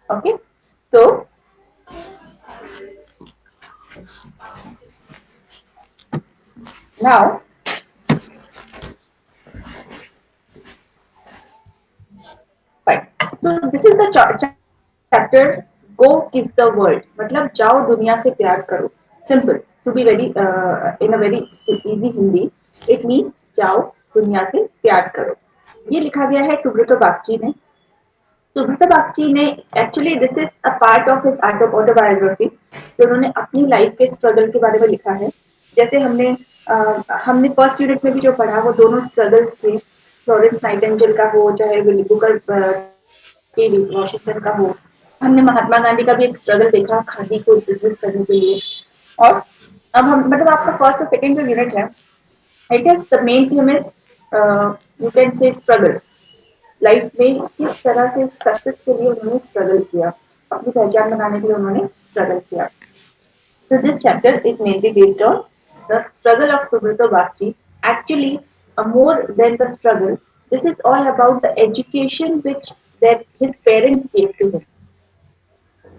Okay, so now, fine. So this is the chapter Go Kiss the World. मतलब जाओ दुनिया से प्यार करो. Simple. To be very in a very easy Hindi, it means जाओ दुनिया से प्यार करो. ये लिखा गया है सुब्रतो बागची ने. सुब्रतो बागची ने actually this is a part of his autobiography जो उन्होंने अपनी लाइफ के स्ट्रगल के बारे में लिखा है. जैसे हमने फर्स्ट यूनिट में भी जो पढ़ा वो दोनों स्ट्रगल्स थे. फ्लोरेंस नाइटिंगेल का हो चाहे बुकर टी वॉशिंगटन का हो. हमने महात्मा गांधी का भी एक स्ट्रगल देखा खादी को बिजनेस करने के लिए. और अब हम मतलब आपका फर्स्ट और सेकंड जो यूनिट है it is the main theme is you can से स्ट्रगल. लाइफ में किस तरह से सक्सेस के लिए उन्होंने स्ट्रगल किया. अपनी पहचान बनाने के लिए उन्होंने स्ट्रगल किया. So this chapter is mainly based on the struggle of Subrata Bakshi. Actually, more than the struggle, this is all about the education which that his parents gave to him.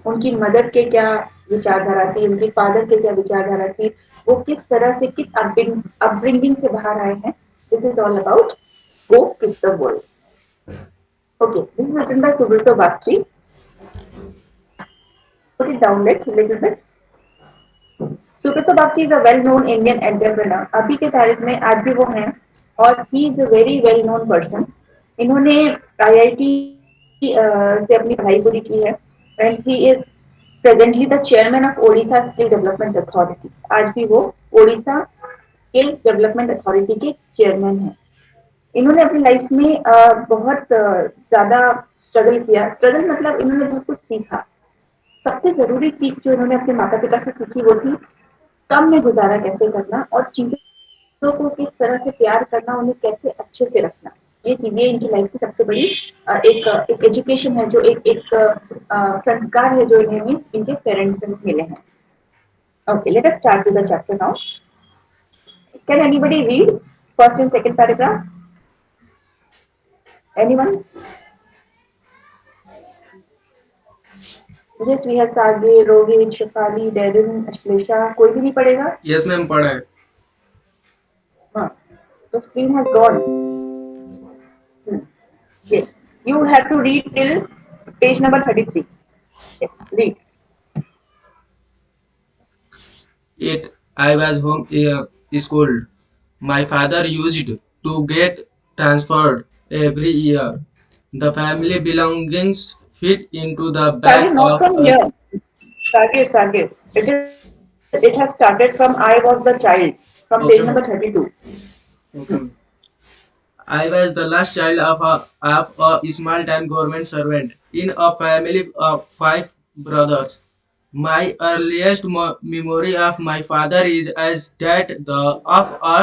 उनकी mother के क्या विचारधारा थी, उनके father के क्या विचारधारा थी, वो किस तरह से किस अपब्रिंगिंग से बाहर आए हैं. This is all about go kiss the world. Okay, this is written by Subroto Bagchi. Put it down little bit. Subroto Bagchi is a well known Indian entrepreneur. अभी के तारीख में आज भी वो हैं और he is a very well known person. इन्होंने आईआईटी से अपनी पढ़ाई पूरी की है and he is presently the chairman of Odisha skill development authority. आज भी वो ओडिशा स्किल डेवलपमेंट अथॉरिटी के चेयरमैन हैं. इन्होंने अपनी लाइफ में बहुत ज्यादा स्ट्रगल किया. स्ट्रगल मतलब इन्होंने बहुत कुछ सीखा. सबसे जरूरी सीख जो इन्होंने अपने माता पिता से सीखी वो थी कम में गुजारा कैसे करना और चीजों को किस तरह से प्यार करना, उन्हें कैसे अच्छे से रखना. ये चीजें इनकी लाइफ की सबसे बड़ी एक एजुकेशन है जो एक संस्कार है जो इन्हें इनके पेरेंट्स से मिले हैं. Okay, let us start with the chapter now. Can anybody read first and second paragraph? Anyone? Yes, we have सागे, रोहित, शेफाली, डेरिन, अश्लेषा. कोई भी नहीं पढ़ेगा? यस मैम पढ़ा है. हाँ, तो screen has gone. Yes. You have to read till page number 33. Yes, read. It I was home schooled. My father used to get transferred every year. The family belongings fit into the back Target not of from a. here. Target. It has started from I was the child from page Okay, number ma'am. 32. Okay, ma'am. I was the last child of a small time government servant in a family of five brothers. My earliest memory of my father is as that of a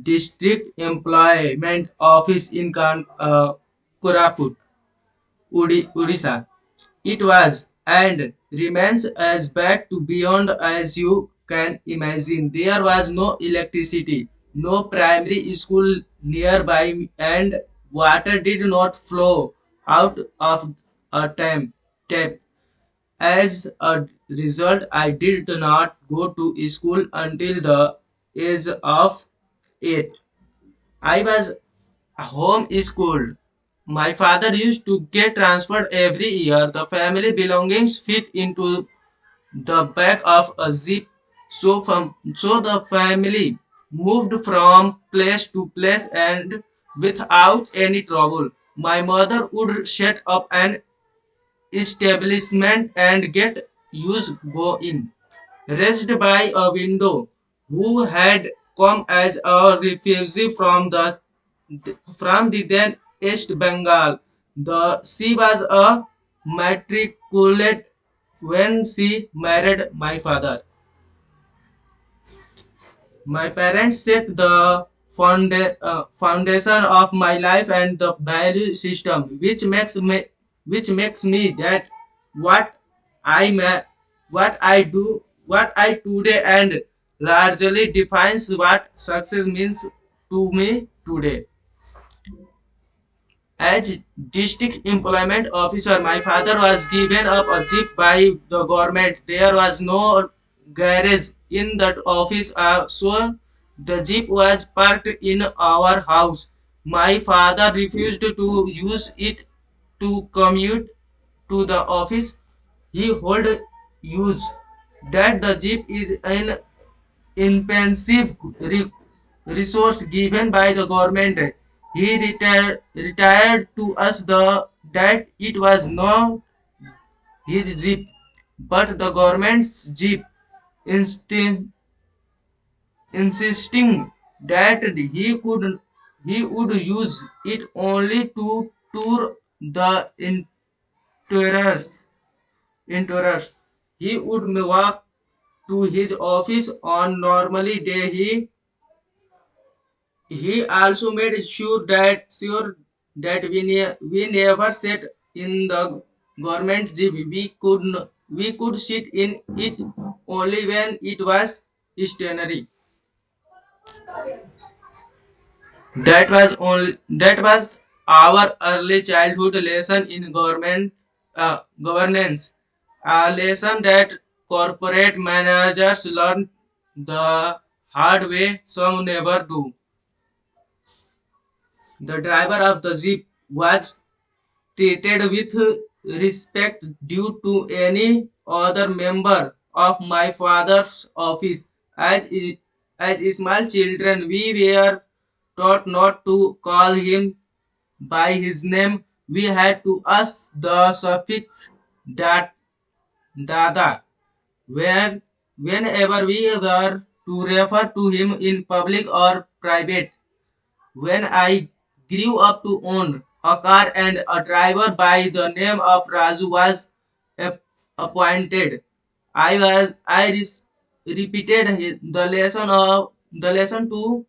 district employment office in Koraput, Odisha. It was and remains as back to beyond as you can imagine. There was no electricity, no primary school nearby, and water did not flow out of a tap. As a result, I did not go to school until the age of 8. I was homeschooled. My father used to get transferred every year. The family belongings fit into the back of a zip. So the family moved from place to place and without any trouble. My mother would set up an establishment and get used go in. Raised by a widow who had come as a refugee from the then East Bengal. She was a matriculate when she married my father. My parents set the foundation of my life and the value system, which makes me that what I what I do, what I today, and largely defines what success means to me today. As district employment officer, my father was given up a jeep by the government. There was no garage in that office, so the jeep was parked in our house. My father refused to use it to commute to the office. He hold use that the jeep is an expensive resource given by the government. He retired to us that it was not his jeep, but the government's jeep, insti- insisting that he would use it only to tour the interiors. interiors. He would walk to his office on normally day. He also made sure that we never sat in the government jeep. We could sit in it only when it was stationary. That was our early childhood lesson in governance. A lesson that corporate managers learn the hard way. Some never do. The driver of the jeep was treated with respect due to any other member of my father's office. As small children, we were taught not to call him by his name. We had to ask the suffix dat, dada when, whenever we were to refer to him in public or private. When I grew up to own a car and a driver by the name of Raju was appointed, I repeated the lesson to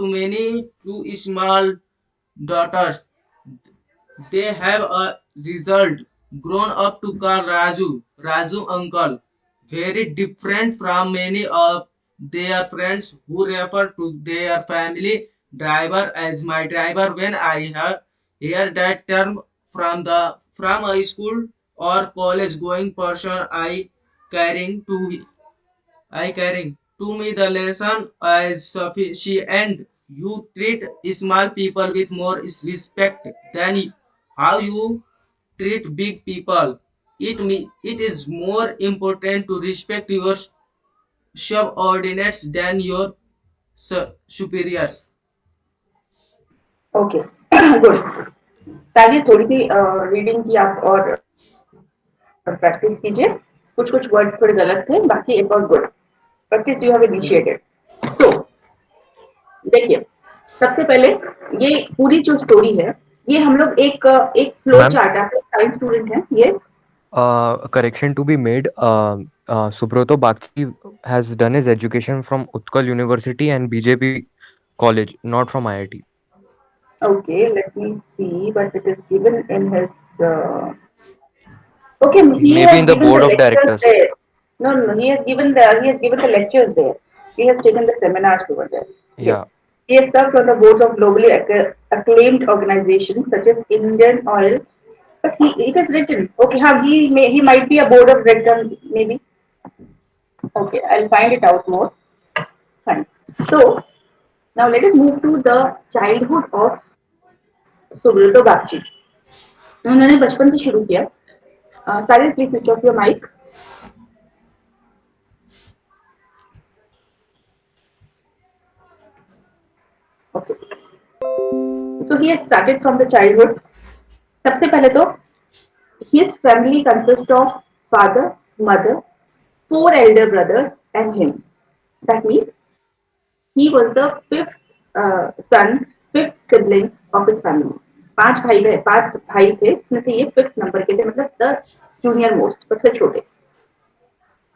many two small daughters. They have a result grown up to call Raju uncle, very different from many of their friends who refer to their family driver as my driver. When I hear that term from a school or college going person, carrying to carrying to me the lesson is sufficient. You treat small people with more respect than how you treat big people. It is more important to respect your subordinates than your superiors. Okay good. ताकि थोड़ी सी reading की आप और practice कीजिए। कुछ कुछ word थोड़े गलत थे, बाकी it was good practice you have initiated. तो देखिए, सबसे पहले ये पूरी जो स्टोरी है, ये हम लोग एक फ्लो मैम, चार्ट, आप साइंस स्टूडेंट हैं, yes? correction to be made. Subrata Bagchi has done his education from Utkal University and BJP College, not from IIT. Okay, let me see, but it is given in his. Okay, he Maybe has in the given the board of lectures directors. there. No, no, no, he has given the lectures there. He has taken the seminars over there. Yes, Yeah. he has served on the boards of globally acclaimed organizations such as Indian Oil. But it is written. Okay, how he might be a board of director maybe. Okay, I'll find it out more. Fine. So now let us move to the childhood of Subrata Bagchi. उन्होंने बचपन से शुरू किया। Sahil, please switch off your mic. Okay, so he had started from the childhood. सबसे पहले तो his family consists of father, mother, four elder brothers, and him. That means he was the son, fifth sibling of his family. पांच भाई थे, उसमें से ये fifth number के थे, मतलब द जूनियर मोस्ट, सबसे छोटे।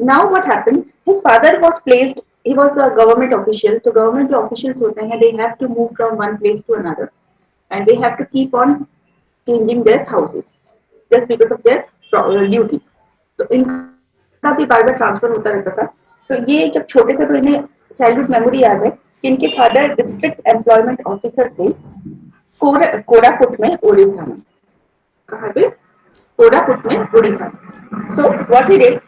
Now what happened? His father was placed. He was a government official. So government officials होते हैं, they have to move from one place to another, and they have to keep on changing their houses just because of their duty. तो इनका भी बार बार transfer होता रहता था। तो ये जब छोटे थे तो इन्हें चाइल्डहुड मेमोरी याद है कि इनके फादर डिस्ट्रिक्ट एम्प्लॉयमेंट ऑफिसर थे कोरापुट में, उड़ीसा में। कहाँ पे? कोरापुट में, उड़ीसा में। So what he did,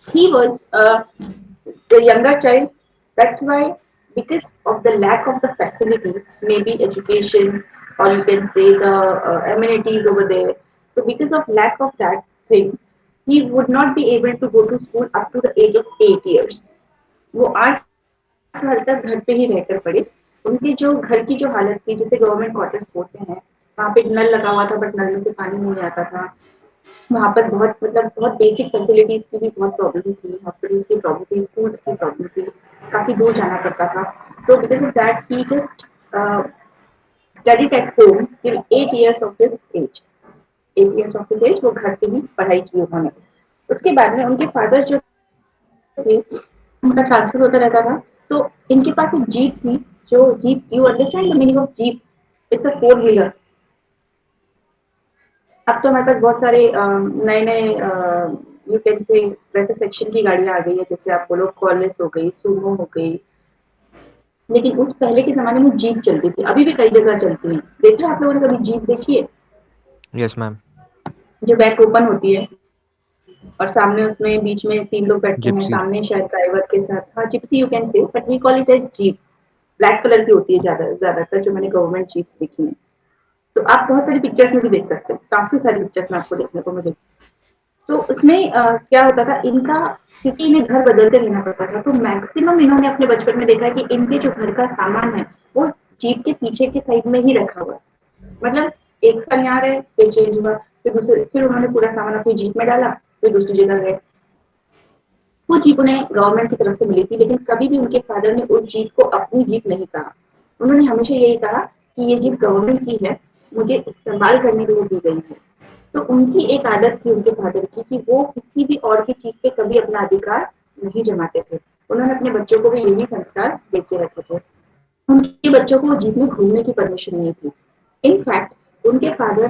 he was the younger child. That's why, because of the lack of the facilities, maybe education, or you can say the amenities over there. So because of lack of that thing, he would not be able to go to school up to the age of 8 years. वो 8 साल तक घर पे ही रहकर पढ़े। उनकी जो घर की जो हालत थी, जैसे गवर्नमेंट क्वार्टर्स होते हैं, वहाँ पे नल लगा हुआ था बट नल में से पानी नहीं आता था। वहाँ पर बहुत मतलब बहुत बेसिक फैसिलिटीज की भी बहुत प्रॉब्लम थी, हॉस्पिटल्स की प्रॉब्लम थी, स्कूल्स की प्रॉब्लम थी, काफी दूर जाना पड़ता था। So because of that he just studied at home till 8 years of his age. 8 years of his age वो घर पे ही पढ़ाई की उन्होंने। उसके बाद में उनके फादर जो थे, उनका ट्रांसफर होता रहता था। तो इनके पास एक जीप थी, जो jeep, you understand the meaning of jeep? It's a four wheeler. अब तो हमारे पास बहुत सारे नए नए यू कैन से वैसे सेक्शन की गाड़ियां आ गई है, जैसे आप बोलो कॉलेज हो गई, सुमो हो गई। लेकिन उस पहले के जमाने में जीप चलती थी, अभी भी कई जगह चलती है। देखा आप लोगों ने कभी जीप देखी है? Yes, ma'am. जो बैक ओपन होती है और सामने उसमें बीच में 3 लोग बैठते हैं, Gypsy. सामने शायद ड्राइवर के साथ। हाँ, Gypsy you can say, but we call it as jeep. Black colour की होती है ज्यादातर जो मैंने गवर्नमेंट जीप्स देखी है। तो आप बहुत सारी पिक्चर्स में भी देख सकते हैं, काफी सारी पिक्चर्स में आपको देखने को मिलेगी। तो उसमें क्या होता था, इनका क्योंकि इन्हें घर बदलते रहना पड़ता था, तो मैक्सिमम इन्होंने अपने बचपन में देखा है कि इनके जो घर का सामान है वो जीप के पीछे के साइड में ही रखा हुआ है। मतलब एक साल यहाँ रहे, फिर चेंज हुआ, फिर उन्होंने पूरा सामान अपनी जीप में डाला, फिर दूसरी जगह गए। वो जीप उन्हें गवर्नमेंट की तरफ से मिली थी, लेकिन कभी भी उनके फादर ने उस जीप को अपनी जीप नहीं कहा। उन्होंने हमेशा यही कहा कि ये जीप गवर्नमेंट की है, मुझे इस्तेमाल करने के लिए दी गई है। तो उनकी एक आदत थी उनके फादर की कि वो किसी भी और की चीज पे कभी अपना अधिकार नहीं जमाते थे। उन्होंने अपने बच्चों को भी यही संस्कार देते रखे थे। उनके बच्चों को जीप में घूमने की परमिशन नहीं थी। इनफैक्ट उनके फादर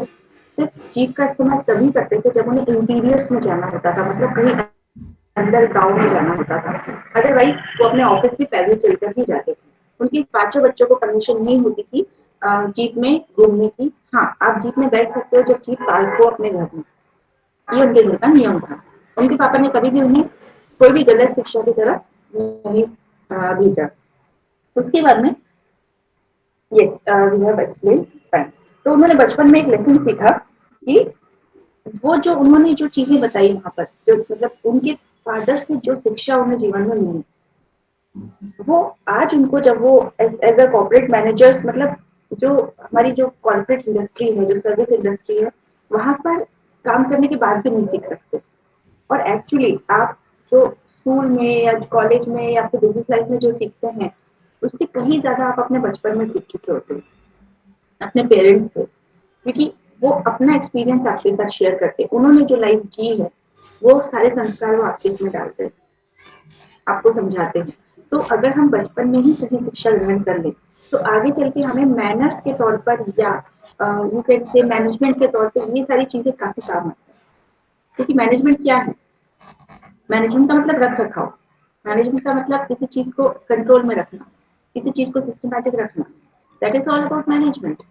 सिर्फ जीप का इस्तेमाल तभी करते थे जब उन्हें इंटीरियर्स में जाना होता था, मतलब कहीं अंदर गाँव में जाना होता था। अदरवाइज वो अपने ऑफिस भी पैदल चलकर ही जाते थे। उनके पांचों बच्चों को परमिशन नहीं होती थी जीप में घूमने की। हाँ, आप जीप में बैठ सकते हो जब जीप पार्क हो अपने घर में। ये उनके घर का नियम था। उनके पापा ने कभी भी उन्हें कोई भी गलत शिक्षा की तरफ नहीं भेजा। उसके बाद में yes we have explain fine. तो उन्होंने बचपन में एक लेसन सीखा कि वो जो उन्होंने जो चीजें बताई वहां पर, जो मतलब उनके फादर से जो शिक्षा उन्हें जीवन में मिली, वो आज उनको जब वो एज अ कॉर्पोरेट मैनेजर्स, मतलब जो हमारी जो कॉर्पोरेट इंडस्ट्री है, जो सर्विस इंडस्ट्री है, वहां पर काम करने के बाद भी नहीं सीख सकते। और एक्चुअली आप जो स्कूल में या कॉलेज में या फिर बिजनेस लाइफ में जो सीखते हैं, उससे कहीं ज्यादा आप अपने बचपन में सीख चुके होते हैं अपने पेरेंट्स से, क्योंकि वो अपना एक्सपीरियंस आपके साथ शेयर करते हैं। उन्होंने जो लाइफ जी है वो सारे संस्कार वो आपके इसमें डालते हैं, आपको समझाते हैं। तो अगर हम बचपन में ही सही शिक्षा ग्रहण कर ले, तो आगे चल के हमें मैनर्स के तौर पर या यू कैन से मैनेजमेंट के तौर पर ये सारी चीजें काफी काम आती है। क्योंकि मैनेजमेंट क्या है? मैनेजमेंट का मतलब रख रखाव। मैनेजमेंट का मतलब किसी चीज को कंट्रोल में रखना, किसी चीज को सिस्टमैटिक रखना। That is all about management.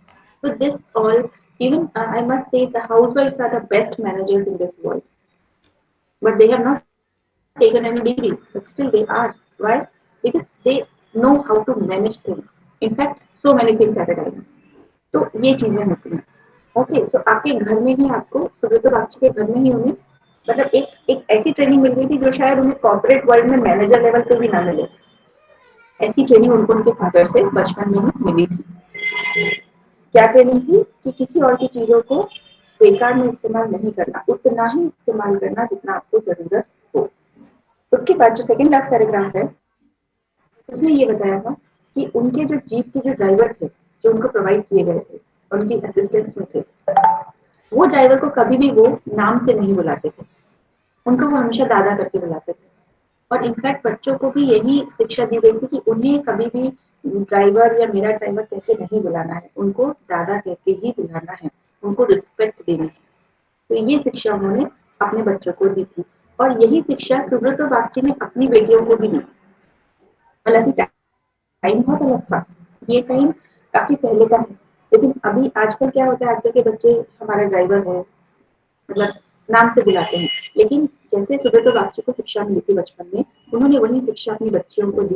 So this all, even I must say, the housewives are the best managers in this world. But they have not taken any degree, but still they are. Why? Because they know how to manage things. In fact, so many things at a time. तो ये चीजें होती हैं। Okay, तो आपके घर में ही आपको सुब्रत बागची के घर में ही उन्हें मतलब एक एक ऐसी ट्रेनिंग मिल गई थी जो शायद उन्हें कॉर्पोरेट वर्ल्ड में मैनेजर लेवल पे भी ना मिले। ऐसी ट्रेनिंग उनको उनके फादर से बचपन में ही मिली थी। क्या ट्रेनिंग थी? कि किसी और की चीजों को बेकार में इस्तेमाल नहीं करना, उतना ही इस्तेमाल करना जितना आपको जरूरत हो। उसके बाद जो सेकंड लास्ट पैराग्राफ है, उसमें ये बताया था कि उनके जो जीप के जो ड्राइवर थे, जो उनको प्रोवाइड किए गए थे, उनकी असिस्टेंस में थे, वो ड्राइवर को कभी भी वो नाम से नहीं बुलाते थे। उनको वो हमेशा दादा करके बुलाते थे। और इनफैक्ट बच्चों को भी यही शिक्षा दी गई थी कि उन्हें कभी भी ड्राइवर या मेरा ड्राइवर कहके नहीं बुलाना है, उनको दादा कहके ही बुलाना है, उनको रिस्पेक्ट देनी है। तो ये शिक्षा उन्होंने अपने बच्चों को दी थी। और यही शिक्षा सुब्रत बागची ने अपनी बेटियों को भी दी। हालांकि टाइम बहुत अलग था, ये टाइम काफी पहले का है, लेकिन अभी आजकल क्या होता है, आजकल के बच्चे हमारा ड्राइवर है, मतलब नाम से बुलाते हैं। लेकिन जैसे सुब्रतो बागची को शिक्षा मिली थी बचपन में, उन्होंने वही शिक्षा अपनी बच्चियों को दी।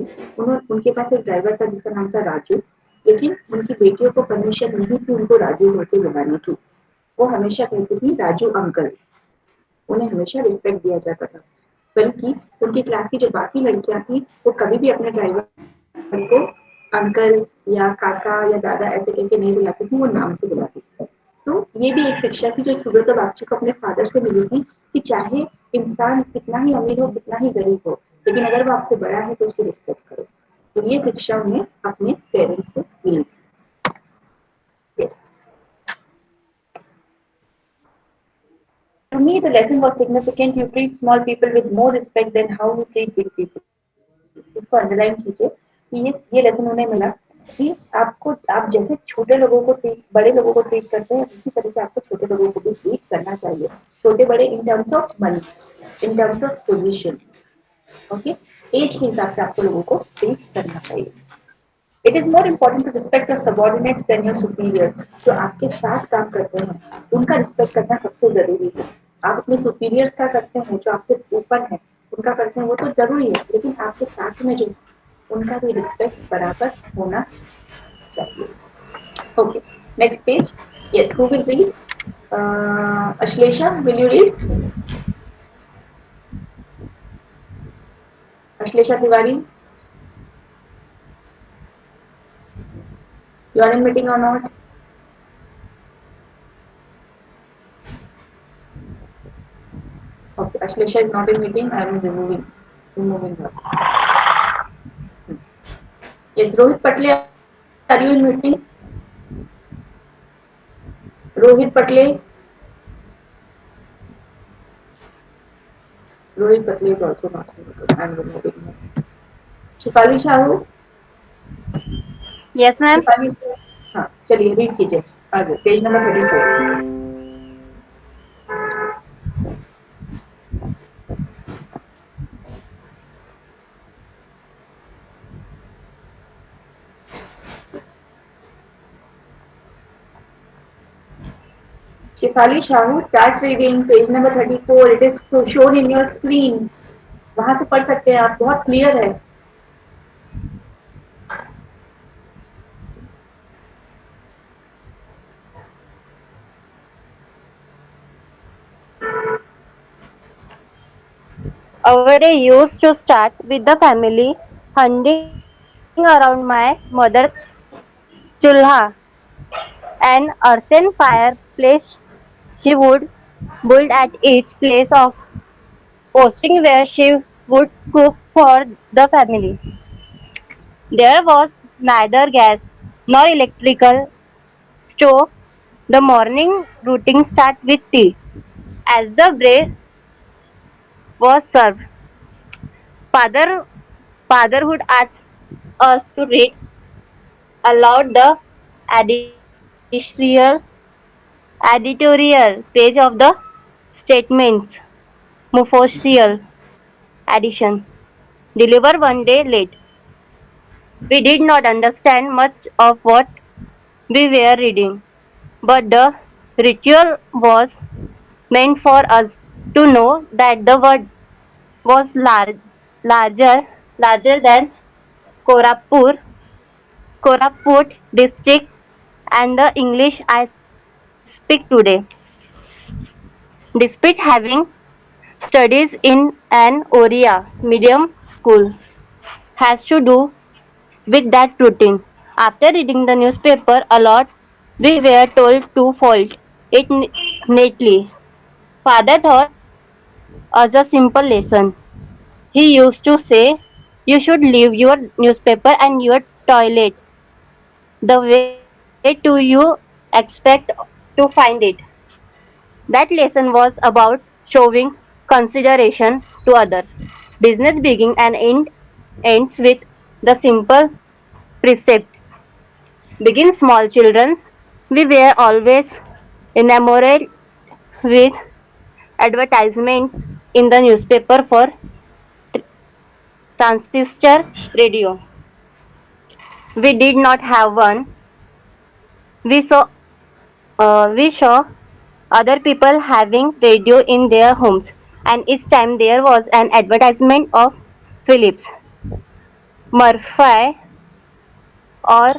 उनके पास एक ड्राइवर था जिसका नाम था राजू, लेकिन उनकी बेटियों को परमिशन नहीं थी उनको राजू होके बुलाने की। वो हमेशा कहती थी राजू अंकल। उन्हें हमेशा रिस्पेक्ट दिया जाता था। बल्कि उनकी क्लास की जो बाकी लड़कियां थी, वो कभी भी अपने ड्राइवर को अंकल या काका या दादा ऐसे करके नहीं बुलाती थी, वो नाम से बुलाती थी। तो ये भी एक शिक्षा थी जो सुब्रता बागची को अपने फादर से मिली थी, कि चाहे इंसान कितना ही अमीर हो, कितना ही गरीब हो, लेकिन अगर वो आपसे बड़ा है तो उसकी रिस्पेक्ट करो। तो ये शिक्षा उन्हें अपने पेरेंट्स से मिली थी। Yes. To me, the lesson was significant. You treat small people with more respect than how you treat big people. इसको अंडरलाइन कीजिए कि ये लेसन उन्हें मिला कि आपको आप जैसे छोटे लोगों को ट्रीट बड़े लोगों को ट्रीट करते हैं, उसी तरह से आपको छोटे लोगों को भी ट्रीट करना चाहिए। छोटे बड़े in terms of money, in terms of position, okay, age के हिसाब से आपको लोगों को ट्रीट करना चाहिए। It is more important to respect your subordinates than your superior. जो आपके साथ काम करते हैं उनका रिस्पेक्ट करना सबसे जरूरी है। आप अपने सुपीरियर्स का करते हैं, जो आपसे ऊपर है उनका करते हैं, वो तो जरूरी है, लेकिन आपके साथ में जो उनका भी रिस्पेक्ट बराबर होना चाहिए। Okay, next page. Yes, who will read? Ashlesha, will you read? Ashlesha Tiwari, you are in meeting or not? Okay, Ashlesha is not in meeting. I am removing her. Yes, Rohit Patle, are you in meeting? Rohit Patle. Rohit Patle is also not in meeting. I am removing her. Shifali Shahu. Yes, ma'am. Shifali, हाँ चलिए read कीजिए आगे, page number 34। Shifali Shahu starts reading page number 34. It is shown in your screen. वहां से पढ़ सकते हैं आप, बहुत क्लियर है। Our day used to start with the family hunting around my mother's chulha, an earthen fireplace she would build at each place of posting where she would cook for the family. There was neither gas nor electrical stove. The morning routine started with tea. As the bread was served, father fatherhood asked us to read aloud the editorial page of the statements, Mufosial edition, delivered one day late. We did not understand much of what we were reading, but the ritual was meant for us to know that the word was larger than Korapur, Koraput district and the English I speak today. Despite having studies in an Oriya medium school, has to do with that routine. After reading the newspaper a lot, we were told to fold it neatly. Father taught us a simple lesson. He used to say, you should leave your newspaper and your toilet the way to you expect to find it. That lesson was about showing consideration to others. Business begins and ends with the simple precept. Begin small children. We were always enamored with advertisements in the newspaper for transistor radio. We did not have one. We saw other people having radio in their homes, and each time there was an advertisement of Philips, Murphy, or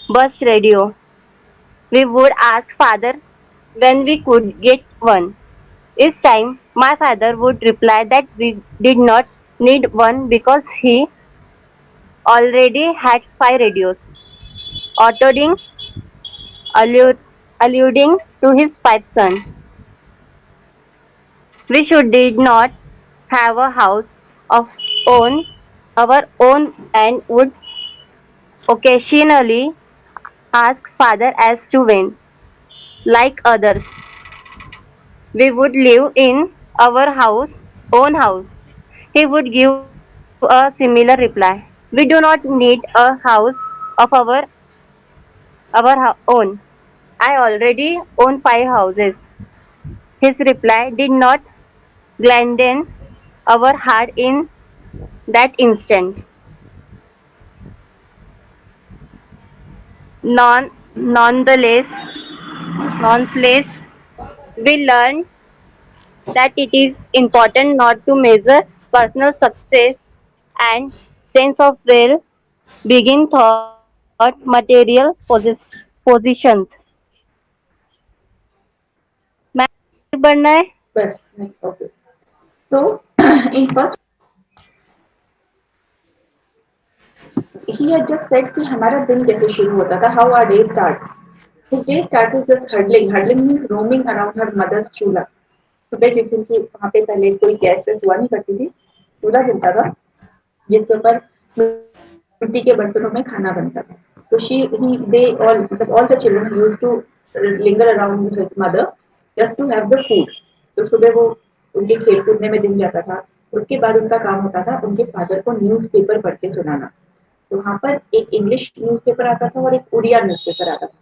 Bus Radio. We would ask father when we could get one. Each time my father would reply that we did not need one because he already had 5 radios, alluding, alluding to his 5 sons. We should did not have a house of own our own and would occasionally ask father as to when, like others, we would live in our own house. He would give a similar reply. We do not need a house of own. I already own 5 houses. His reply did not gladden our heart in that instant. Nonetheless, we learned that it is important not to measure personal success and sense of well-being thought material positions. मैं आगे बढ़ना है. बस नहीं, okay. So in first he had just said कि हमारा दिन कैसे शुरू होता था, how our day starts. His day started just huddling. Huddling means roaming around her mother's chulha. सुबह क्योंकि वहाँ पे पहले कोई गैस वैस हुआ नहीं करती थी, चूल्हा जलता था जिसके ऊपर मिट्टी के बर्तनों में खाना बनता था. तो they all, मतलब all the children used to linger around his mother just to have the food. तो सुबह वो उनके खेल कूदने में दिन जाता था. उसके बाद उनका काम होता था उनके फादर को न्यूज़पेपर पढ़ के सुनाना. तो वहाँ पर एक इंग्लिश न्यूज़पेपर आता था और एक उड़िया न्यूज़पेपर आता था.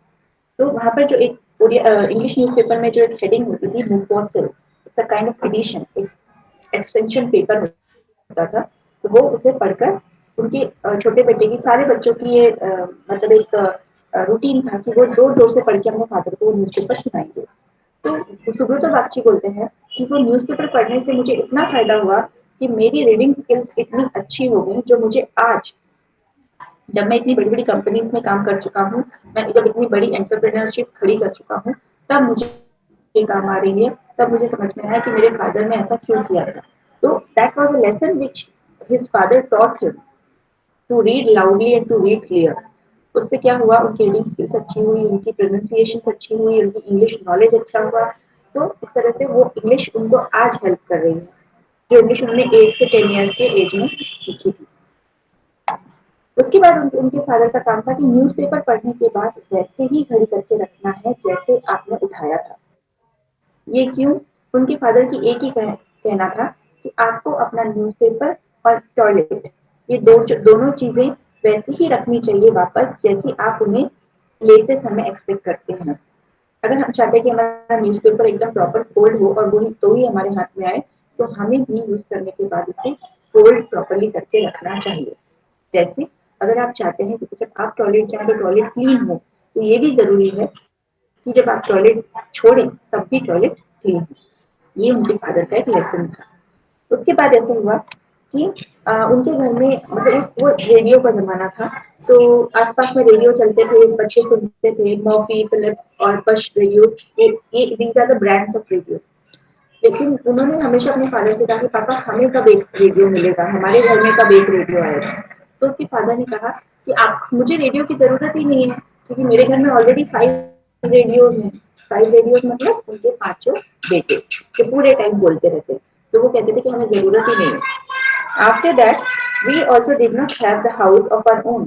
तो वहाँ पर जो एक इंग्लिश न्यूज़पेपर में जो एक हेडिंग होती थी, mofussil, it's a kind of edition, एक एक्सटेंशन पेपर होता था. तो वो उसे पढ़कर उनके छोटे बेटे की, सारे बच्चों की ये मतलब एक रूटीन था कि वो जोर जोर से पढ़ के अपने फादर को न्यूज़पेपर सुनाएंगे. तो सुब्रतो बागची बोलते हैं कि वो न्यूज़पेपर पढ़ने से मुझे इतना फायदा हुआ कि मेरी रीडिंग स्किल्स इतनी अच्छी हो गई, जो मुझे आज, जब मैं इतनी बड़ी बड़ी कंपनीज में काम कर चुका हूँ, मैं जब इतनी बड़ी एंटरप्रेन्योरशिप खड़ी कर चुका हूँ, तब मुझे ये काम आ रही है. तब मुझे समझ में आया कि मेरे फादर ने ऐसा क्यों किया था. तो that was a lesson which his father taught him to read loudly and to read clear. उससे क्या हुआ, उनकी रीडिंग स्किल्स अच्छी हुई, उनकी प्रोनाउंसिएशन अच्छी हुई, उनकी इंग्लिश नॉलेज अच्छा हुआ. तो इस तरह से वो इंग्लिश उनको आज हेल्प कर रही है, जो इंग्लिश उन्होंने 8 से 10 ईयर्स के एज में सीखी थी. उसके बाद उनके फादर का काम था कि न्यूज़पेपर पढ़ने के बाद वैसे ही घड़ी करके रखना है जैसे आपने उठाया था. ये क्यों? उनके फादर की एक ही कहना था कि आपको अपना न्यूज़पेपर और टॉयलेट, ये दोनों चीजें वैसे ही रखनी चाहिए वापस जैसे आप उन्हें लेते समय एक्सपेक्ट करते हैं. अगर हम चाहते हैं कि हमारा न्यूज़पेपर एकदम प्रॉपर फोल्ड हो और वही तो ही हमारे हाथ में आए, तो हमें भी यूज करने के बाद उसे फोल्ड प्रॉपरली करके रखना चाहिए. जैसे अगर आप चाहते हैं कि जब आप टॉयलेट जाएं तो टॉयलेट क्लीन हो, तो ये भी जरूरी है कि जब आप टॉयलेट छोड़ें तब भी टॉयलेट क्लीन हो. ये उनके फादर का एक लेसन था. उसके बाद ऐसा हुआ कि उनके घर में, मतलब उस वो रेडियो का जमाना था, तो आसपास में रेडियो चलते थे, बच्चे सुनते थे, मॉफी, फिलिप्स और बश रेडियो. ये these are the brands of radio. लेकिन उन्होंने हमेशा अपने फादर से कहा कि पापा हमें कब एक रेडियो मिलेगा, हमारे घर में कब एक रेडियो आएगा. तो उसके फादर ने कहा कि आप, मुझे रेडियो की जरूरत ही नहीं है क्योंकि मेरे घर में ऑलरेडी 5 रेडियोज हैं. 5 रेडियोज मतलब उनके 5 बेटे जो पूरे टाइम बोलते रहते. तो वो कहते थे कि हमें जरूरत ही नहीं है. After that we also did not have the house of our own.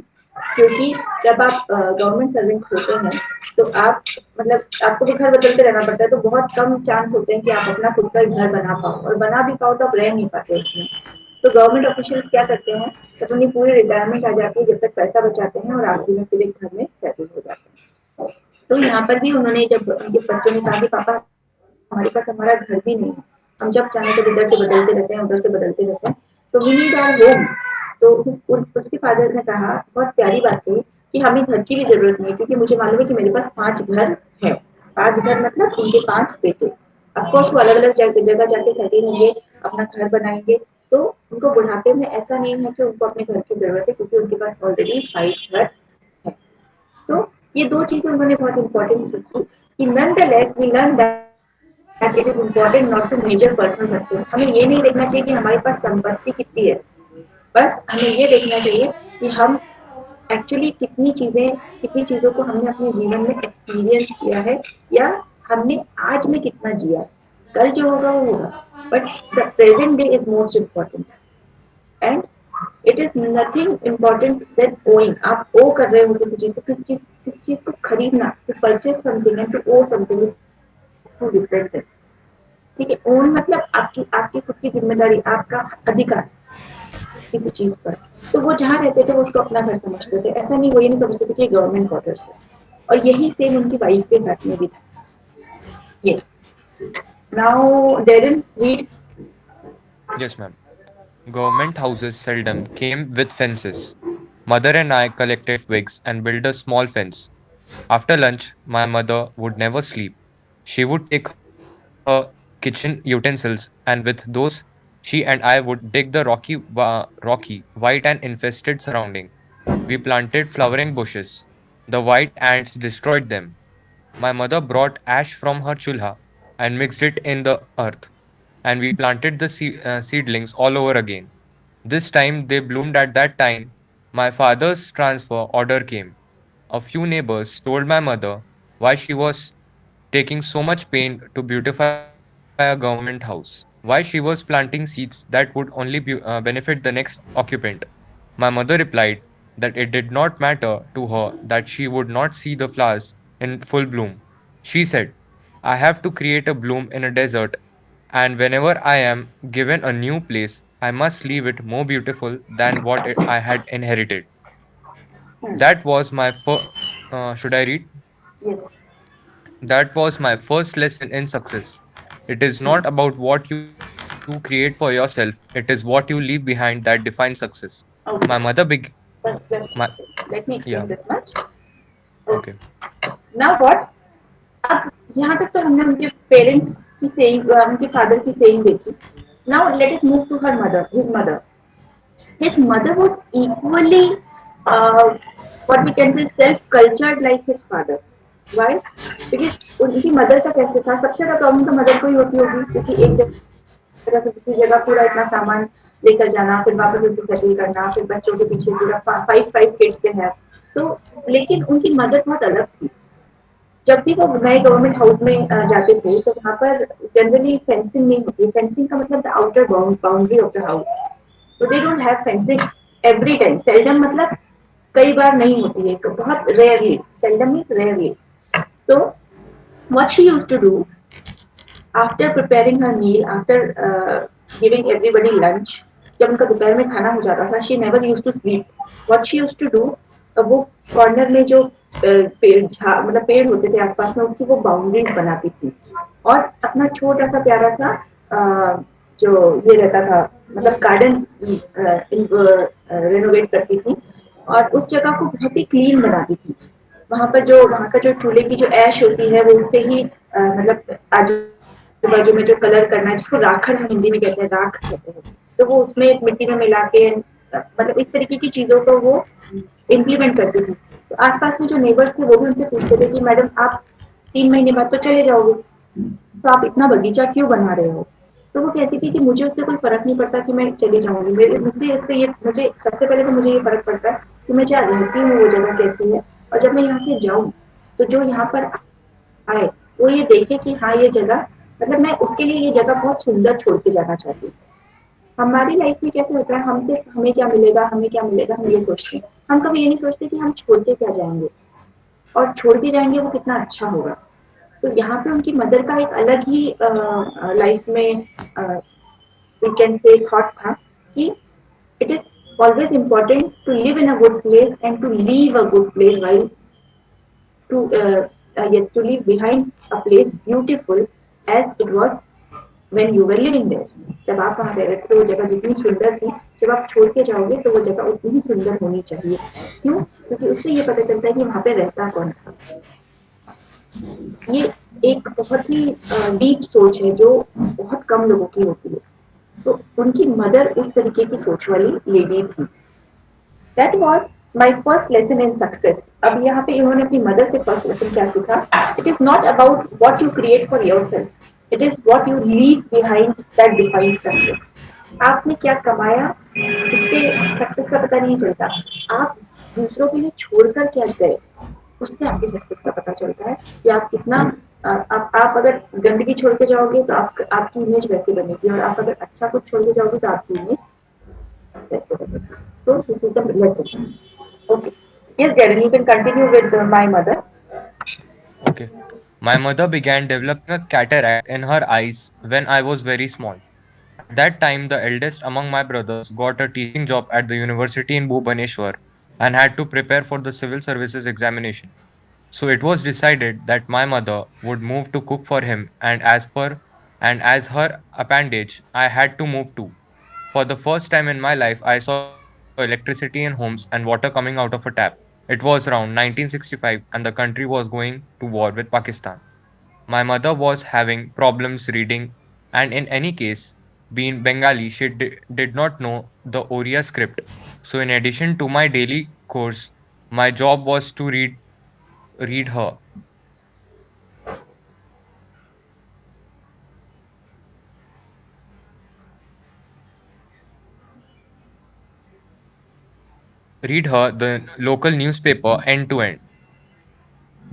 क्योंकि जब आप गवर्नमेंट सर्वेंट होते हैं तो आप, मतलब आपको भी घर बदलते रहना पड़ता है, तो बहुत कम चांस होते हैं कि आप अपना खुद का घर बना पाओ, और बना भी पाओ तो आप रह नहीं पाते उसमें. तो गवर्नमेंट ऑफिशियल्स क्या करते हैं, जब उन्हें पूरी रिटायरमेंट आ जाती है, जब तक पैसा बचाते हैं और आखिर में फिर एक घर में सेटल हो जाते हैं. तो यहाँ पर भी उन्होंने, जब उनके बच्चों ने कहा कि पापा हमारे पास हमारा घर भी नहीं है, हम जब चाहें तो इधर से बदलते रहते हैं, उधर से बदलते रहते हैं, तो वी नीड आवर होम. तो उसके फादर ने कहा, बहुत प्यारी बात है कि हमें घर की भी ज़रूरत नहीं है क्योंकि मुझे मालूम है कि मेरे पास 5 घर हैं। 5 घर मतलब उनके 5 बेटे। ऑफ कोर्स वो अलग-अलग जगह जाके सेटल होंगे, अपना घर बनाएँगे, तो उनको बुढ़ापे में ऐसा नहीं है कि उनको अपने घर की ज़रूरत है क्योंकि उनके पास ऑलरेडी 5 घर हैं। तो ये 2 चीज़ें उन्होंने बहुत इम्पोर्टेंट सीखी कि nonetheless we learn that it is important not to measure personal success. हमें ये नहीं देखना चाहिए कि हमारे पास संपत्ति कितनी है। बस हमें ये देखना चाहिए कि हम एक्चुअली कितनी चीज़ों को हमने अपने जीवन में एक्सपीरियंस किया है या हमने आज में कितना जिया है। कल जो होगा वो होगा, but the present day is most important and it is nothing important then owing. आप ओ कर रहे हो किसी चीज को, किसी चीज को खरीदना, to purchase something and to own something is two different things. ठीक है, ओन मतलब आपकी आपकी खुद की जिम्मेदारी, आपका अधिकार किसी चीज पर। तो वो जहाँ रहते थे वो उसको अपना घर समझते थे, ऐसा नहीं, वो ये नहीं समझते थे कि गवर्नमेंट क्वार्टर्स है। और यही सेम उनकी वाइफ के साथ में भी था। ये now Darren read. Yes, ma'am. Government houses seldom came with fences. Mother and I collected twigs and built a small fence. After lunch, my mother would never sleep. She would take her kitchen utensils, and with those, she and I would dig the rocky, white, and infested surrounding. We planted flowering bushes. The white ants destroyed them. My mother brought ash from her chulha and mixed it in the earth, and we planted the seedlings all over again. This time they bloomed at that time. My father's transfer order came. A few neighbors told my mother why she was taking so much pain to beautify a government house, why she was planting seeds that would only benefit the next occupant. My mother replied that it did not matter to her that she would not see the flowers in full bloom. She said, I have to create a bloom in a desert, and whenever I am given a new place, I must leave it more beautiful than what I had inherited. That was my first. Should I read? Yes. That was my first lesson in success. It is not about what you create for yourself, it is what you leave behind that defines success. My mother Okay, but my just let me yeah, explain this much. okay. Now what, अब यहाँ तक तो हमने उनके parents की saying, उनके father की saying देखी। Now let us move to her mother, his mother. His mother was equally, what we can say, self-cultured like his father. Why? Because उनकी मदर का कैसे था, सबसे ज्यादा प्रॉब्लम तो मदर को ही होती होगी क्योंकि एक जगह से दूसरी जगह पूरा इतना सामान लेकर जाना, फिर वापस उसे सेटल करना, फिर बच्चों के पीछे पूरा 5 किड्स के हैं। तो लेकिन उनकी मदर बहुत अलग थी। जब भी वो नए गवर्नमेंट हाउस में जाते थे तो वहाँ पर जनरली फेंसिंग नहीं होती है। फेंसिंग का मतलब the outer boundary of the house. तो they don't have fencing every time, seldom मतलब कई बार नहीं होती है, तो बहुत rarely, seldom means rarely. So what she used to do after preparing her meal, after giving everybody lunch, जब उनका दोपहर में खाना हो जाता था, she never used to sleep. What she used to do, वो कॉर्नर में जो पेड़ मतलब पेड़ होते थे आसपास में, उसकी वो बाउंड्रीज बनाती थी और अपना छोटा सा प्यारा सा जो ये रहता था, मतलब गार्डन रेनोवेट करती थी और उस जगह को बहुत ही क्लीन बनाती थी। वहाँ पर जो वहाँ का जो चूल्हे की जो ऐश होती है वो उससे ही मतलब आजू बाजू में जो कलर करना है, जिसको राखड़ हम हिंदी में कहते हैं, राख कहते हैं, तो वो उसमें मिट्टी में मिला के मतलब इस तरीके की चीजों को वो इम्प्लीमेंट करती थी। तो आसपास में जो नेबर्स थे वो भी उनसे पूछते थे कि मैडम आप 3 महीने बाद तो चले जाओगे, तो आप इतना बगीचा क्यों बना रहे हो? तो वो कहती थी कि मुझे उससे कोई फर्क नहीं पड़ता कि मैं चली जाऊंगी, मेरे मुझे इससे ये मुझे सबसे पहले तो मुझे ये फर्क पड़ता है कि मैं जहाँ रहती हूँ वो जगह कैसी है, और जब मैं यहाँ से जाऊँ तो जो यहाँ पर आए वो ये देखे कि हाँ ये जगह, मतलब मैं उसके लिए ये जगह बहुत सुंदर छोड़ के जाना चाहती हूँ। हमारी लाइफ में कैसे होता है, हमसे हमें क्या मिलेगा, हमें क्या मिलेगा, हम ये सोचते हैं। हम कभी ये नहीं सोचते कि हम छोड़ के क्या जाएंगे और छोड़ के जाएंगे वो कितना अच्छा होगा। तो यहाँ पे उनकी मदर का एक अलग ही लाइफ में वी कैन से थॉट था कि it is always important to live in a good place and to leave a good place while to yes, to leave behind a place beautiful as it was when you were living there. जब आप वहाँ रह रहे थे तो वो जगह जितनी सुंदर थी, जब आप छोड़ के जाओगे तो वो जगह उतनी ही सुंदर होनी चाहिए। क्यों? क्योंकि उससे ये पता चलता है कि वहाँ पे रहता कौन था। ये एक बहुत ही डीप सोच है जो बहुत कम लोगों की होती है। तो उनकी मदर उस तरीके की सोच वाली लेडी थी। That was my first lesson in success. अब यहाँ पे इन्होंने अपनी मदर से फर्स्ट लेसन क्या सीखा? It is not about what you create for yourself, it is what you leave behind that defines success. आपने क्या कमाया उससे सक्सेस का पता नहीं चलता। आप दूसरों के लिए छोड़कर क्या गए उससे आपकी सक्सेस का पता चलता है कि आप कितना आप अगर गंदगी छोड़ के जाओगे तो आपकी इमेज वैसे बनेगी, और आप अगर अच्छा कुछ छोड़ के जाओगे तो आपकी इमेज वैसे बनेगी। So this is the lesson. Okay. Yes, Darren, you can continue with my mother. Okay. My mother began developing a cataract in her eyes when I was very small. At that time, the eldest among my brothers got a teaching job at the university in Bhubaneswar and had to prepare for the civil services examination. So it was decided that my mother would move to cook for him, and as her appendage, I had to move too. For the first time in my life, I saw electricity in homes and water coming out of a tap. It was around 1965 and the country was going to war with Pakistan. My mother was having problems reading, and in any case, being Bengali, she did not know the Oriya script. So, in addition to my daily course, my job was to read her. Read her the local newspaper end to end.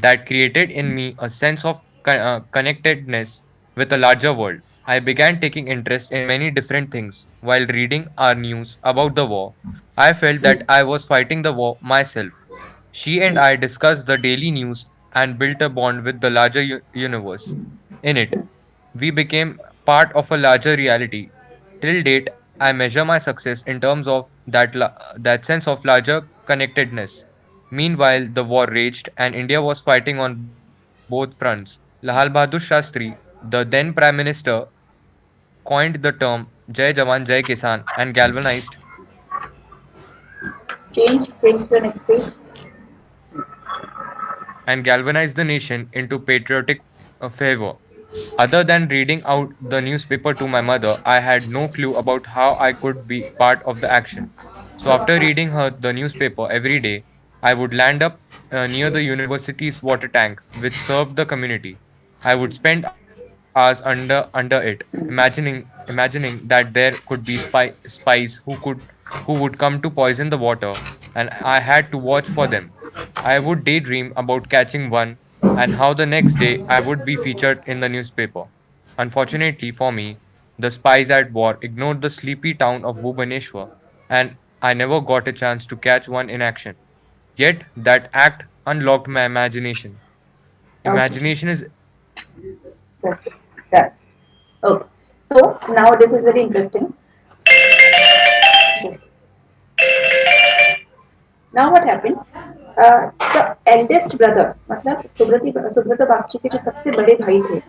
That created in me a sense of connectedness with a larger world. I began taking interest in many different things. While reading our news about the war, I felt that I was fighting the war myself. She and I discussed the daily news and built a bond with the larger universe. In it, we became part of a larger reality. Till date, I measure my success in terms of that sense of larger connectedness. Meanwhile, the war raged and India was fighting on both fronts. Lal Bahadur Shastri, the then Prime Minister, coined the term Jai Jawan Jai Kisan Change to the next page. and galvanized the nation into patriotic fervor. Other than reading out the newspaper to my mother, I had no clue about how I could be part of the action. So, after reading her the newspaper every day, I would land up near the university's water tank, which served the community. I would spend hours under it, imagining that there could be spies who would come to poison the water, and I had to watch for them. I would daydream about catching one and how the next day I would be featured in the newspaper. Unfortunately for me, the spies at war ignored the sleepy town of Bhubaneswar, and I never got a chance to catch one in action. Yet that act unlocked my imagination. Okay. Imagination is That's it. Done. Okay. So now this is very interesting. Yes. Now what happened? The eldest brother, मतलब सुब्रत बागची के जो सबसे बड़े भाई थे,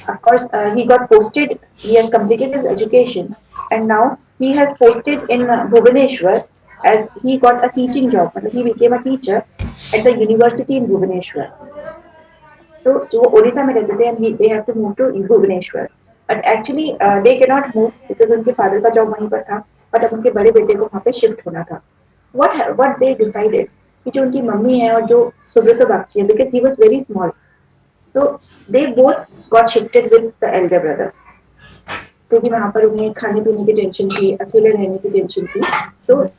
of course, he got posted. He has completed his education, and now he has posted in Bhubaneswar as he got a teaching job. He became a teacher at the university in Bhubaneswar. तो जो वो ओडिशा में रहते थे, and they have to move to Bhubaneswar. But actually they cannot move because उनके father का job वहीं पर था. बट अब उनके बड़े बेटे को वहाँ पे शिफ्ट होना था. What they decided कि जो उनकी मम्मी है और जो सुब्रत बागची है, because he was very small, so they both got shifted with the elder brother. क्योंकि वहाँ पर उन्हें खाने पीने की टेंशन थी, अकेले रहने की टेंशन थी. So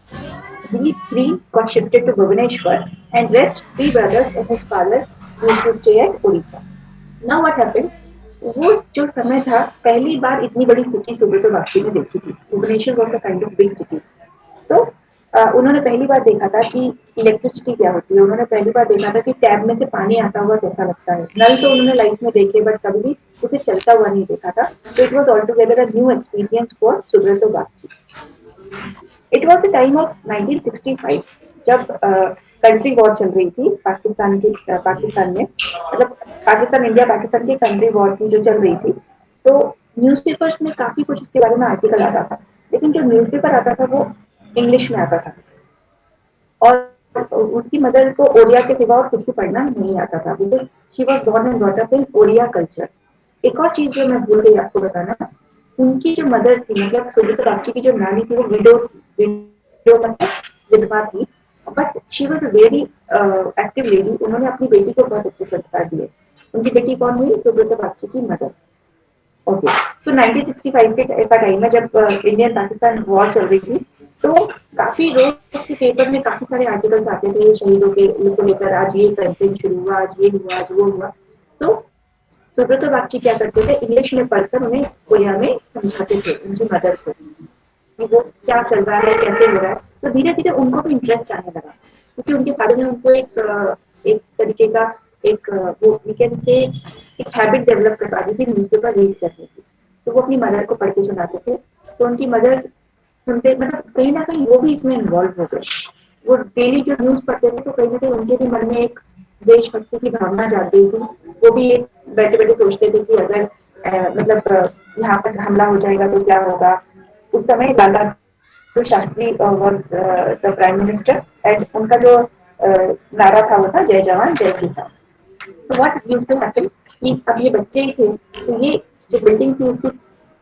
these three got shifted to Bhubaneswar, and rest three brothers and his father used to stay at Odisha. Now what happened? वो जो समय था, पहली बार इतनी बड़ी सिटी सुब्रतो बागची ने देखी थी. Bhubaneswar was a kind of big city. तो उन्होंने पहली बार देखा था कि इलेक्ट्रिसिटी क्या होती है. उन्होंने पहली बार देखा था कि टैब में से पानी आता हुआ कैसा लगता है. नल तो उन्होंने लाइफ में देखे, बट कभी भी उसे चलता हुआ नहीं देखा था. तो it was all together a new experience for Subroto Bagchi. It was the time of 1965 जब कंट्री वॉर चल रही थी पाकिस्तान में, मतलब पाकिस्तान इंडिया पाकिस्तान की कंट्री वॉर की जो चल रही थी. तो न्यूज़पेपर्स में काफ़ी कुछ उसके बारे में आर्टिकल आता था, लेकिन जो न्यूज़पेपर आता था वो इंग्लिश में आता था और उसकी मदर को ओडिया के सिवा और कुछ भी पढ़ना नहीं आता था because she was born and brought up in Odia culture. एक और चीज़ जो मैं भूल गई आपको बताना, उनकी जो मदर थी मतलब सुब्रता बागची की जो नानी थी वो विडो मतलब विधवा थी, but she was a very active lady. उन्होंने अपनी बेटी को बहुत अच्छे संस्कार दिए। उनकी बेटी कौन हुई? सुब्रता बागची की मदर। ओके, तो 1965 के का टाइम है जब इंडियन पाकिस्तान वॉर चल रही थी, तो काफी रोज के पेपर में काफी सारे आर्टिकल्स आते थे शहीदों के को लेकर, आज ये कैंपेन शुरू हुआ, आज ये हुआ, आज वो हुआ। तो सुब्रतो बागची क्या करते थे, इंग्लिश में पढ़कर उन्हें उड़िया में समझाते थे उनकी मदर को कि वो क्या चल रहा है, कैसे हो रहा है। तो धीरे धीरे उनको भी इंटरेस्ट आने लगा क्योंकि उनके फादर ने उनको एक तरीके का एक वो वी कैन से एक हैबिट डेवलप करवा दी थी न्यूज़पेपर रीड करने की। तो वो अपनी मदर को पढ़ के सुनाते थे। तो उनकी मदर सुनते मतलब कहीं ना कहीं वो भी इसमें इन्वॉल्व हो गए। वो डेली जो न्यूज़ पढ़ते थे तो कहीं ना कहीं उनके भी मन में एक देशभक्ति की भावना जाग गई थी। वो भी एक बैठे बैठे सोचते थे कि अगर मतलब यहाँ पर हमला हो जाएगा तो क्या होगा। उस समय Lala Shastri was the prime minister and उनका जो नारा था वो था जय जवान जय किसान। तो व्हाट यूज्ड टू हैपन कि अब ये बच्चे ही थे तो ये जो बिल्डिंग थी उसकी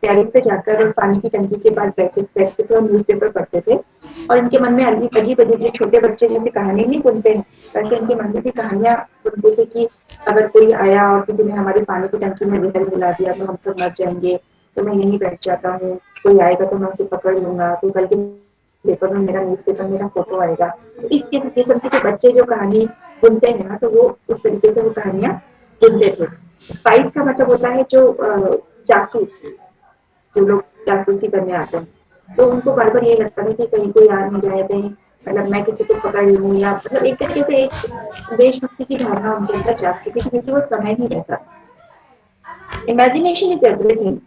टेरेस पे जाकर और पानी की टंकी के पास बैठते थे और न्यूज़पेपर पढ़ते थे और इनके मन में अजीब अजीब अजीब जो छोटे बच्चे जैसे कहानी नहीं बुनते हैं वैसे इनके मन में भी कहानियां बुनते थे कि अगर कोई आया और किसी ने हमारी पानी की टंकी में जहर मिला दिया तो हम सब मर जाएंगे। तो मैं यहीं बैठ जाता हूँ, कोई आएगा तो मैं उसे पकड़ लूंगा, तो कल के पेपर में मेरा न्यूज़पेपर मेरा फोटो आएगा। तो इस किस्म के बच्चे जो कहानी बुनते हैं ना तो वो उस तरीके से वो कहानियां बुनते थे। स्पाइस का मतलब होता है जो जासूस, जो लोग जासूसी करने आते हैं। तो उनको बार बार ये लगता है कि कहीं कोई आ नहीं जाए, कहीं मतलब मैं किसी को पकड़ लूँ या मतलब एक तरीके से एक देशभक्ति की भावना उनके अंदर जागती थी क्योंकि वो समय ही ऐसा। Imagination is everything.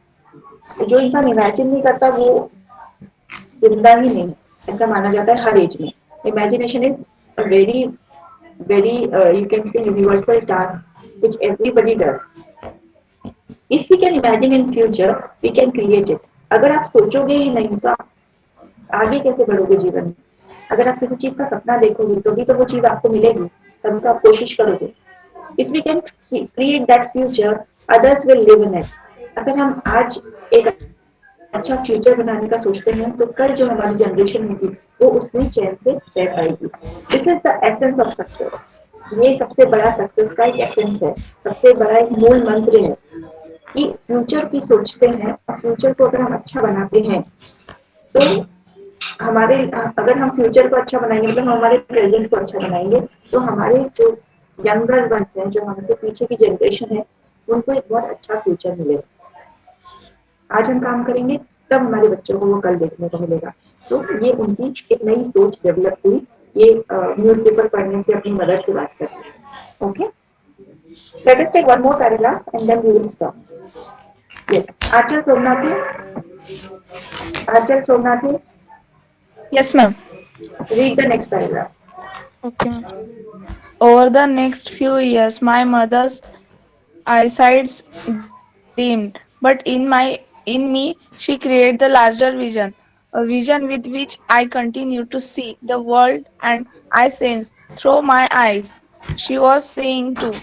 जो इंसान इमेजिन नहीं करता वो जिंदा ही नहीं, ऐसा माना जाता है हर एज में। Imagination is a very very you can say universal task which everybody does. If we can imagine in future we can create it. अगर आप सोचोगे ही नहीं तो आप आगे कैसे बढ़ोगे जीवन में। अगर आप किसी चीज का सपना देखोगे तो भी तो वो चीज आपको मिलेगी, तभी तो आप कोशिश करोगे। If we can create that future others will live in it. अगर हम आज एक अच्छा फ्यूचर बनाने का सोचते हैं तो कल जो हमारी जनरेशन होगी वो उसमें चैन से रह पाएगी। This is the essence of success. ये सबसे बड़ा सक्सेस का एक एसेंस है, सबसे बड़ा एक मूल मंत्र है कि फ्यूचर की सोचते हैं और फ्यूचर को अगर हम अच्छा बनाते हैं तो हमारे अगर हम फ्यूचर को अच्छा बनाएंगे मतलब हमारे प्रेजेंट को अच्छा बनाएंगे तो हमारे जो यंगर वंस हैं, जो हमसे पीछे की जनरेशन है, उनको एक बहुत अच्छा फ्यूचर मिलेगा। आज हम काम करेंगे तब हमारे बच्चों को वो कल देखने को मिलेगा। तो ये उनकी एक नई सोच डेवलप हुई ये न्यूज़पेपर पढ़ने से, अपनी मदर से बात करके। Okay, let us take one more paragraph and then we will stop. Yes, Aachal Somnathi, Aachal Somnathi, Yes, ma'am. Read the next paragraph. Okay, ma'am. Over the next few years, my mother's eyesight's dimmed, but in me she created the larger vision, a vision with which I continue to see the world and I sense through my eyes. She was seeing too.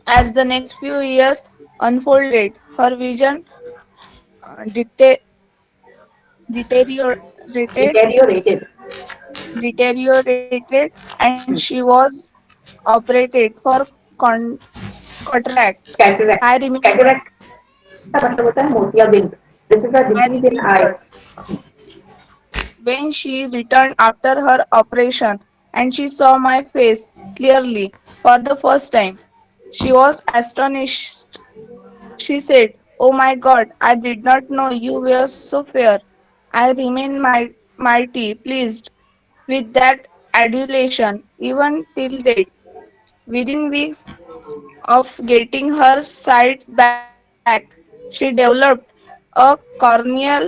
As the next few years unfolded, her vision deteriorated, डिटेरियोरेटेड। deteriorated, and she was operated for cataract. Cataract, I remember, cataract का मतलब होता है मोतियाबिंद। This is a I disease in I. remember when she returned after her operation and she saw my face clearly for the first time. She was astonished. She said, "Oh my God, I did not know you were so fair." I remained mighty pleased with that adulation even till date. Within weeks of getting her sight back, she developed a corneal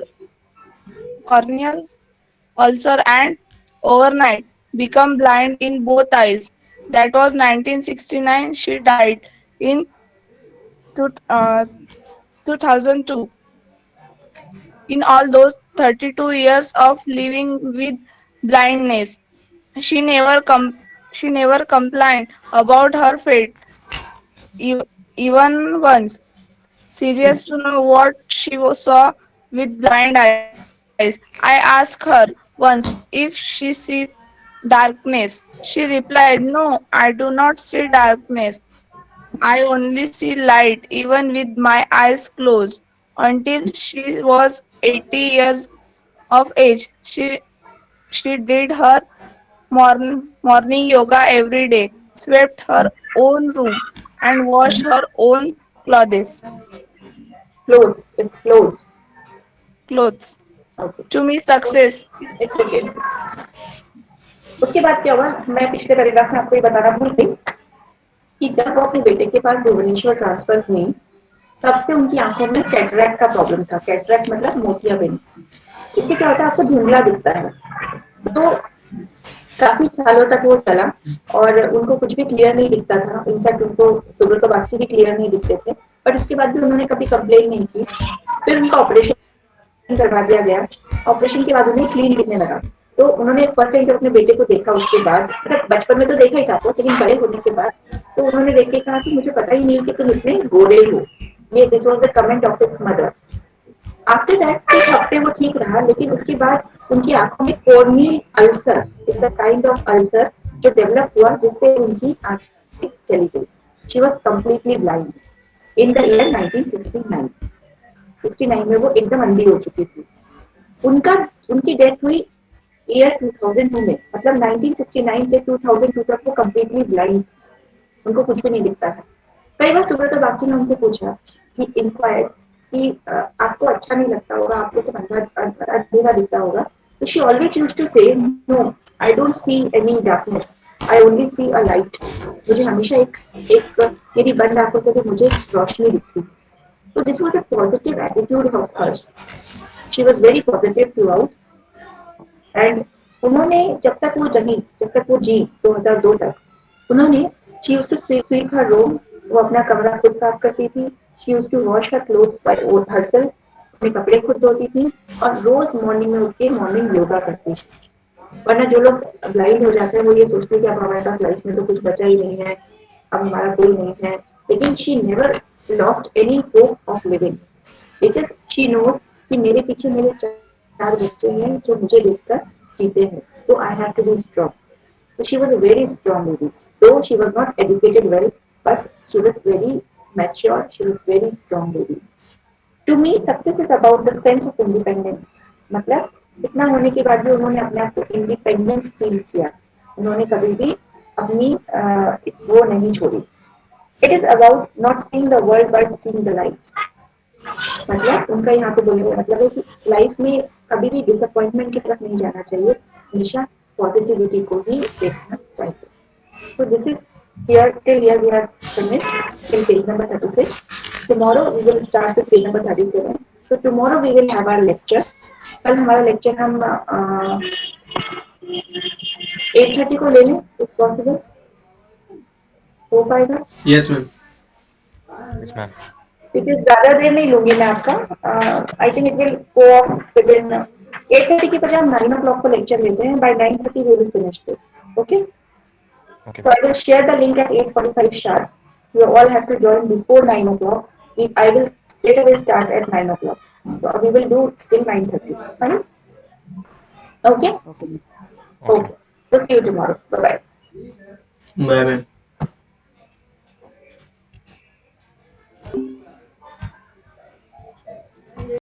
ulcer and overnight become blind in both eyes. That was 1969. She died in two- uh, 2002. in all those 32 years of living with blindness. She never she never complained about her fate, even once. Serious to know what she saw with blind eyes. I asked her once if she sees darkness. She replied, "No, I do not see darkness. I only see light, even with my eyes closed." Until she was 80 years of age, she did her morning yoga every day, swept her own room, and washed her own clothes. Clothes, it's clothes. clothes. Okay. To me, success. It's okay. उसके बाद क्या हुआ, मैं पिछले paragraph में आपको ये बताना भूल गई कि जब वो अपने बेटे के पास भुवनेश्वर ट्रांसफर हुई, तब से उनकी आंखों में कैटरैक्ट का प्रॉब्लम था। कैटरैक्ट मतलब मोतियाबिंद। इससे क्या होता है, आपको धुंधला दिखता है। तो काफी सालों तक वो चला और उनको कुछ भी क्लियर नहीं दिखता था। इनफैक्ट उनको सुबह तो बाकी भी क्लियर नहीं दिखते थे, बट इसके बाद भी उन्होंने कभी कंप्लेन नहीं की। फिर उनका ऑपरेशन करवा दिया गया। ऑपरेशन के बाद उन्हें क्लीन दिखने लगा। तो उन्होंने फर्स्ट टाइम जब अपने बेटे को देखा, उसके बाद मतलब बचपन में तो देखा ही था आपको, लेकिन बड़े होने के बाद तो उन्होंने देख के कहा कि मुझे पता ही नहीं कि तुम इतने गोरे हो। ये this was the comment of his mother. After that कुछ हफ्ते वो ठीक रहा, लेकिन उसके बाद उनकी आंखों में corneal ulcer, it's a kind of ulcer जो डेवलप हुआ, जिससे उनकी आंखें चली गई। She was completely blind in the year 1969। 69 में वो एकदम अंधी हो चुकी थी। उनका उनकी डेथ हुई ईयर 2002 में, मतलब 1969 से 2002 तक वो कंप्लीटली ब्लाइंड, उनको कुछ भी नहीं दिखता था। कई बार सुब्रत बाकी ने उनसे पूछा कि इंक्वायर कि आपको अच्छा नहीं लगता होगा, आपको तो अंधेरा दिखता होगा। तो she always used to say no, I don't see any darkness, I only see a light. मुझे हमेशा एक एक मेरी बंद आंखों से भी मुझे रोशनी दिखती। तो this was a positive attitude of hers. She was very positive throughout. And उन्होंने जब तक वो रही, जब तक वो जी 2002 तक, उन्होंने she used to sweep her room. वो अपना कमरा खुद साफ करती थी। She used to wash her clothes by herself. अपने कपड़े खुद धोती थी और रोज मॉर्निंग में उठ के मॉर्निंग योगा करती थी। वरना जो लोग ब्लाइंड हो जाते हैं वो ये सोचते हैं कि अब हमारे पास लाइफ में तो कुछ बचा ही नहीं है, अब हमारा कोई नहीं है। लेकिन she never lost any hope of living, because she knows कि मेरे पीछे मेरे चार बच्चे हैं जो मुझे देखकर जीते हैं। तो I have to be strong. So she was a very strong lady. Though she was not educated well, but she was very mature. She was very strong lady. To me, success is about the sense of independence. मतलब इतना होने के बाद भी उन्होंने अपने आप को इंडिपेंडेंट फील किया। उन्होंने कभी भी अपनी वो नहीं छोड़ी। It is about not seeing the world but seeing the light. मतलब उनका यहाँ पे बोलने का मतलब है कि लाइफ में कभी भी डिसअपॉइंटमेंट की तरफ नहीं जाना चाहिए, हमेशा पॉजिटिविटी को ही देखना चाहिए। So this is here till here we have finished in page number 36. Tomorrow we will start with page number 37. So tomorrow we will have our lecture. कल हमारा लेक्चर हम 8:30 को ले लें, if possible, हो पाएगा? Yes, ma'am. Yes, ma'am. क्योंकि ज्यादा देर नहीं लूंगी मैं आपका। I think it will go of with in 8:30 की बजाय हम 9 o'clock को लेक्चर लेते हैं। By 9:30 we will finish this. Okay? Okay, So ma'am. I will share the link at 8:45 sharp. You all have to join before 9 o'clock. I will straight away start at 9 o'clock. So we will do till 9:30. Fine? Okay? Okay, ma'am. Okay. So see you tomorrow. Bye bye. Bye, ma'am.